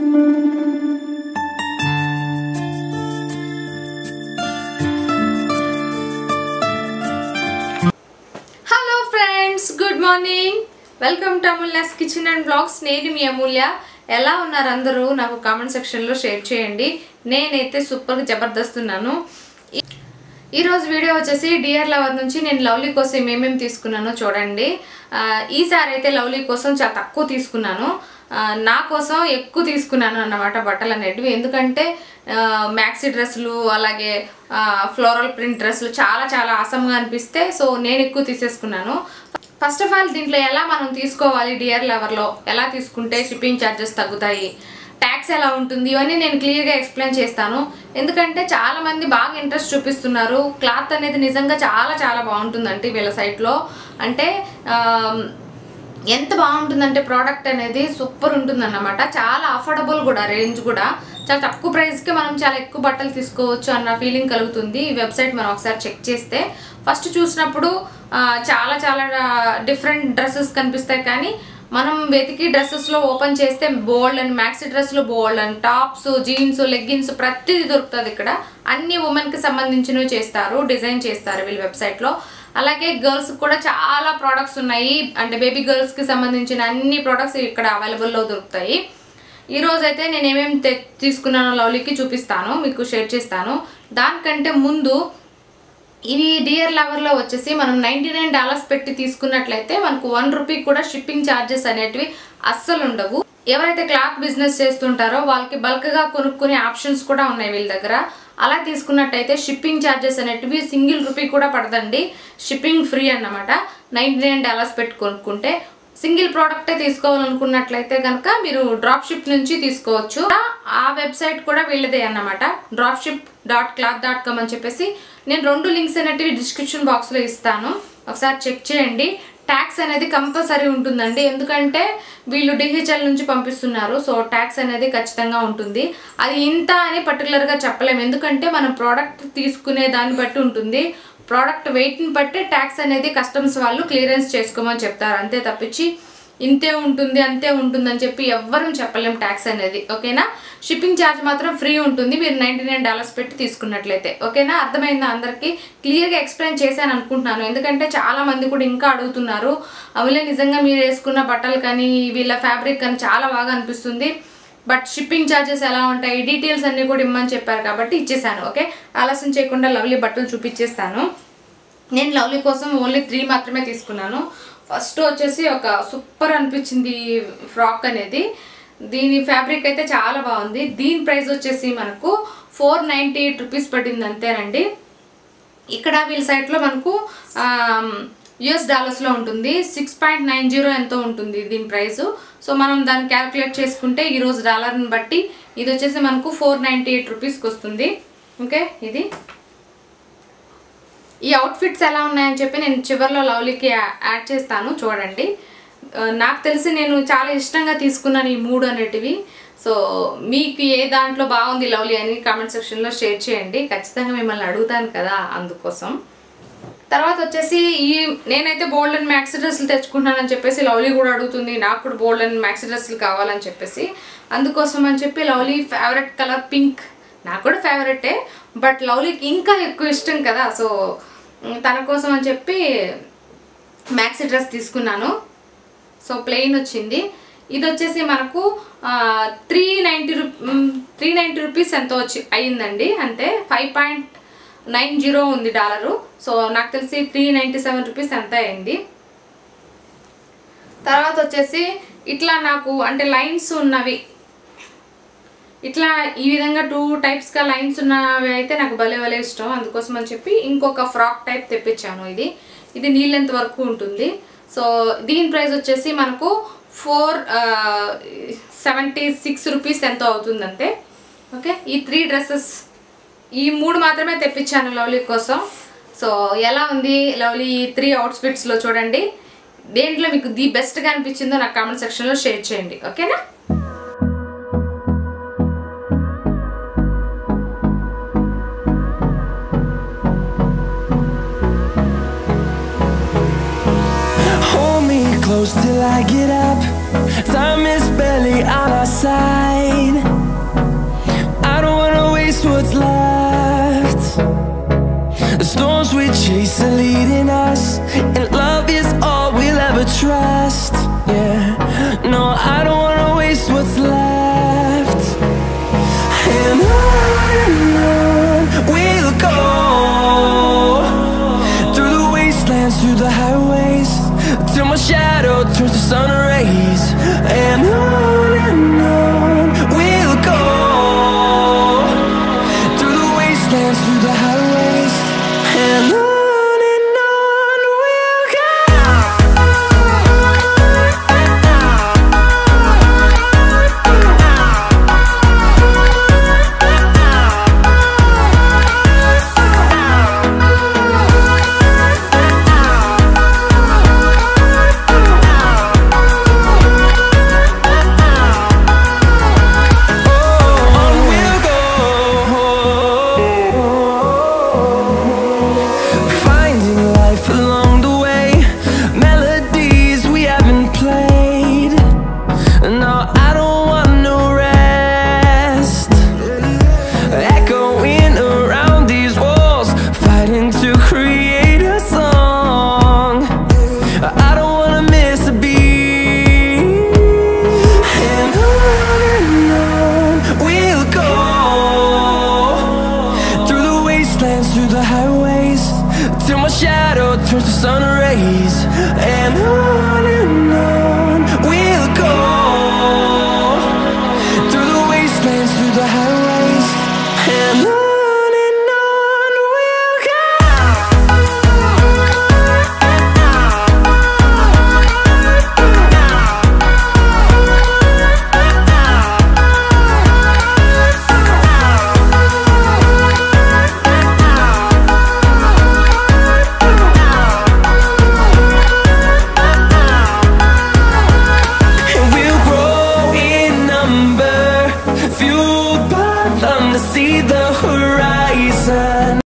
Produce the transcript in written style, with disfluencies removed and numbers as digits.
Hello friends, good morning. Welcome to Amulya's kitchen and blogs. నేను మీ అమూల్య. ఎలా ఉన్నారు అందరూ? నాకు కామెంట్ సెక్షన్లో షేర్ చేయండి. నేనైతే సూపర్గా జబర్దస్త్ ఉన్నాను. ఈరోజు వీడియో వచ్చేసి డియర్ లవర్ నుంచి నేను లవ్లీ కోసం ఏమేమి తీసుకున్నానో చూడండి. ఈసారి అయితే లవ్లీ కోసం చాలా తక్కువ తీసుకున్నాను, నా కోసం ఎక్కువ తీసుకున్నాను అన్నమాట బట్టలు అనేటివి. ఎందుకంటే మ్యాక్సీ డ్రెస్సులు అలాగే ఫ్లోరల్ ప్రింట్ డ్రెస్సులు చాలా చాలా ఆసంగా అనిపిస్తే సో నేను ఎక్కువ తీసేసుకున్నాను. ఫస్ట్ ఆఫ్ ఆల్ దీంట్లో ఎలా మనం తీసుకోవాలి, డియర్ లవర్లో ఎలా తీసుకుంటే షిప్పింగ్ ఛార్జెస్ తగ్గుతాయి, ట్యాక్స్ ఎలా ఉంటుంది, ఇవన్నీ నేను క్లియర్గా ఎక్స్ప్లెయిన్ చేస్తాను. ఎందుకంటే చాలామంది బాగా ఇంట్రెస్ట్ చూపిస్తున్నారు. క్లాత్ అనేది నిజంగా చాలా చాలా బాగుంటుందంటే వీళ్ళ సైట్లో. అంటే ఎంత బాగుంటుందంటే ప్రోడక్ట్ అనేది సూపర్ ఉంటుందన్నమాట. చాలా అఫోర్డబుల్ కూడా, రేంజ్ కూడా చాలా తక్కువ ప్రైస్కి మనం చాలా ఎక్కువ బట్టలు తీసుకోవచ్చు అన్న ఫీలింగ్ కలుగుతుంది. ఈ వెబ్సైట్ మనం ఒకసారి చెక్ చేస్తే ఫస్ట్ చూసినప్పుడు చాలా చాలా డిఫరెంట్ డ్రెస్సెస్ కనిపిస్తాయి, కానీ మనం వెతికి డ్రెస్సెస్లో ఓపెన్ చేస్తే బోల్డ్ అండ్ మ్యాక్సీ డ్రెస్సులు, బోల్డ్ అండ్ టాప్స్, జీన్స్, లెగ్గిన్స్ ప్రతిదీ దొరుకుతుంది ఇక్కడ. అన్ని ఉమెన్కి సంబంధించినవి చేస్తారు, డిజైన్ చేస్తారు వీళ్ళ వెబ్సైట్లో. అలాగే గర్ల్స్కి కూడా చాలా ప్రోడక్ట్స్ ఉన్నాయి. అంటే బేబీ గర్ల్స్కి సంబంధించిన అన్ని ప్రోడక్ట్స్ ఇక్కడ అవైలబుల్లో దొరుకుతాయి. ఈరోజు అయితే నేను ఏమేమి తీసుకున్నానో లవ్లీకి చూపిస్తాను, మీకు షేర్ చేస్తాను. దానికంటే ముందు ఇవి డియర్ లవర్లో వచ్చేసి మనం $99 పెట్టి తీసుకున్నట్లయితే మనకు ₹1 కూడా షిప్పింగ్ ఛార్జెస్ అనేటివి అస్సలు ఉండవు. ఎవరైతే క్లాత్ బిజినెస్ చేస్తుంటారో వాళ్ళకి బల్క్గా కొనుక్కునే ఆప్షన్స్ కూడా ఉన్నాయి వీళ్ళ దగ్గర. అలా తీసుకున్నట్టయితే షిప్పింగ్ ఛార్జెస్ అనేటివి ₹1 కూడా పడదండి, షిప్పింగ్ ఫ్రీ అన్నమాట. $99 పెట్టి కొనుక్కుంటే సింగిల్ ప్రోడక్టే తీసుకోవాలనుకున్నట్లయితే కనుక మీరు డ్రాప్ షిప్ నుంచి తీసుకోవచ్చు. ఆ వెబ్సైట్ కూడా వీళ్ళదే అన్నమాట, dropship.cloth.com అని చెప్పేసి. నేను 2 లింక్స్ అనేటివి డిస్క్రిప్షన్ బాక్స్లో ఇస్తాను, ఒకసారి చెక్ చేయండి. ట్యాక్స్ అనేది కంపల్సరీ ఉంటుందండి, ఎందుకంటే వీళ్ళు DHL నుంచి పంపిస్తున్నారు. సో ట్యాక్స్ అనేది ఖచ్చితంగా ఉంటుంది. అది ఇంత అని పర్టికులర్గా చెప్పలేము, ఎందుకంటే మనం ప్రోడక్ట్ తీసుకునే దాన్ని బట్టి ఉంటుంది. ప్రోడక్ట్ వెయిట్ని బట్టి ట్యాక్స్ అనేది కస్టమ్స్ వాళ్ళు క్లియరెన్స్ చేసుకోమని చెప్తారు, అంతే తప్పించి ఇంతే ఉంటుంది అంతే ఉంటుంది అని చెప్పి ఎవ్వరూ చెప్పలేము ట్యాక్స్ అనేది. ఓకేనా? షిప్పింగ్ ఛార్జ్ మాత్రం ఫ్రీ ఉంటుంది మీరు $99 పెట్టి తీసుకున్నట్లయితే. ఓకేనా? అర్థమైందా అందరికీ? క్లియర్గా ఎక్స్ప్లెయిన్ చేశాను అనుకుంటున్నాను, ఎందుకంటే చాలామంది కూడా ఇంకా అడుగుతున్నారు. అవులే నిజంగా మీరు వేసుకున్న బట్టలు కానీ వీళ్ళ ఫ్యాబ్రిక్ కానీ చాలా బాగా అనిపిస్తుంది, బట్ షిప్పింగ్ ఛార్జెస్ ఎలా ఉంటాయి, డీటెయిల్స్ అన్నీ కూడా ఇమ్మని చెప్పారు కాబట్టి ఇచ్చేసాను. ఓకే, ఆలస్యం చేయకుండా లవ్లీ బట్టలు చూపించేస్తాను. నేను లవ్లీ కోసం ఓన్లీ 3 మాత్రమే తీసుకున్నాను. ఫస్ట్ వచ్చేసి ఒక సూపర్ అనిపించింది ఫ్రాక్ అనేది. దీని ఫ్యాబ్రిక్ అయితే చాలా బాగుంది. దీని ప్రైస్ వచ్చేసి మనకు $498 పడింది అంతేనండి. ఇక్కడ వీళ్ళ సైట్లో మనకు US ఉంటుంది, 6.90 ఎంతో ఉంటుంది దీని ప్రైస్. సో మనం దాన్ని క్యాల్కులేట్ చేసుకుంటే ఈరోజు డాలర్ని బట్టి ఇది వచ్చేసి మనకు $498 వస్తుంది. ఓకే, ఇది ఈ అవుట్ఫిట్స్ ఎలా ఉన్నాయని చెప్పి నేను చివరిలో లవ్లీకి యాడ్ చేస్తాను, చూడండి. నాకు తెలిసి నేను చాలా ఇష్టంగా తీసుకున్నాను ఈ 3 అనేటివి. సో మీకు ఏ దాంట్లో బాగుంది లవ్లీ అని కామెంట్ సెక్షన్లో షేర్ చేయండి, ఖచ్చితంగా మిమ్మల్ని అడుగుతాను కదా అందుకోసం. తర్వాత వచ్చేసి నేనైతే బోల్డ్ అండ్ మ్యాక్సీ డ్రెస్సులు తెచ్చుకుంటున్నానని చెప్పేసి లవ్లీ కూడా అడుగుతుంది, నాకు కూడా బోల్డ్ అండ్ మ్యాక్సీ డ్రెస్సులు కావాలని చెప్పేసి. అందుకోసం అని చెప్పి లవ్లీ ఫేవరెట్ కలర్ పింక్, నాకు కూడా ఫేవరెటే, బట్ లవ్లీకి ఇంకా ఎక్కువ ఇష్టం కదా, సో తన కోసం అని చెప్పి మ్యాక్సీ డ్రెస్ తీసుకున్నాను. సో ప్లెయిన్ వచ్చింది. ఇది వచ్చేసి మనకు $390 ఎంతో అయ్యిందండి, అంతే. 5.90 ఉంది డాలరు. సో నాకు తెలిసి $397 ఎంత అయింది. తర్వాత వచ్చేసి ఇట్లా నాకు అంటే లైన్స్ ఉన్నవి, ఇట్లా ఈ విధంగా 2 టైప్స్గా లైన్స్ ఉన్నవి అయితే నాకు భలే భలే ఇష్టం. అందుకోసం అని చెప్పి ఇంకొక ఫ్రాక్ టైప్ తెప్పించాను. ఇది నీ లెంత్ వరకు ఉంటుంది. సో దీని ప్రైస్ వచ్చేసి మనకు $476 ఎంతో అవుతుంది అంతే. ఓకే, ఈ 3 డ్రెస్సెస్, ఈ 3 మాత్రమే తెప్పించాను లవ్లీ కోసం. సో ఎలా ఉంది లవ్లీ ఈ 3 అవుట్ఫిట్స్లో చూడండి, దేంట్లో మీకు ది బెస్ట్గా అనిపించిందో నాకు కామెంట్ సెక్షన్లో షేర్ చేయండి. ఓకేనా? Close till I get up. Time is barely on our side. waste what's left. And on we'll go, through the wastelands, through the highways, till my shadow turns to sun rays. And on we'll go, through the wastelands, through the highways, and on we'll go. Through the highways, till my shadow turns to sun rays. And on we'll go, through the wastelands, through the highways, and on. Fueled by them to see the horizon.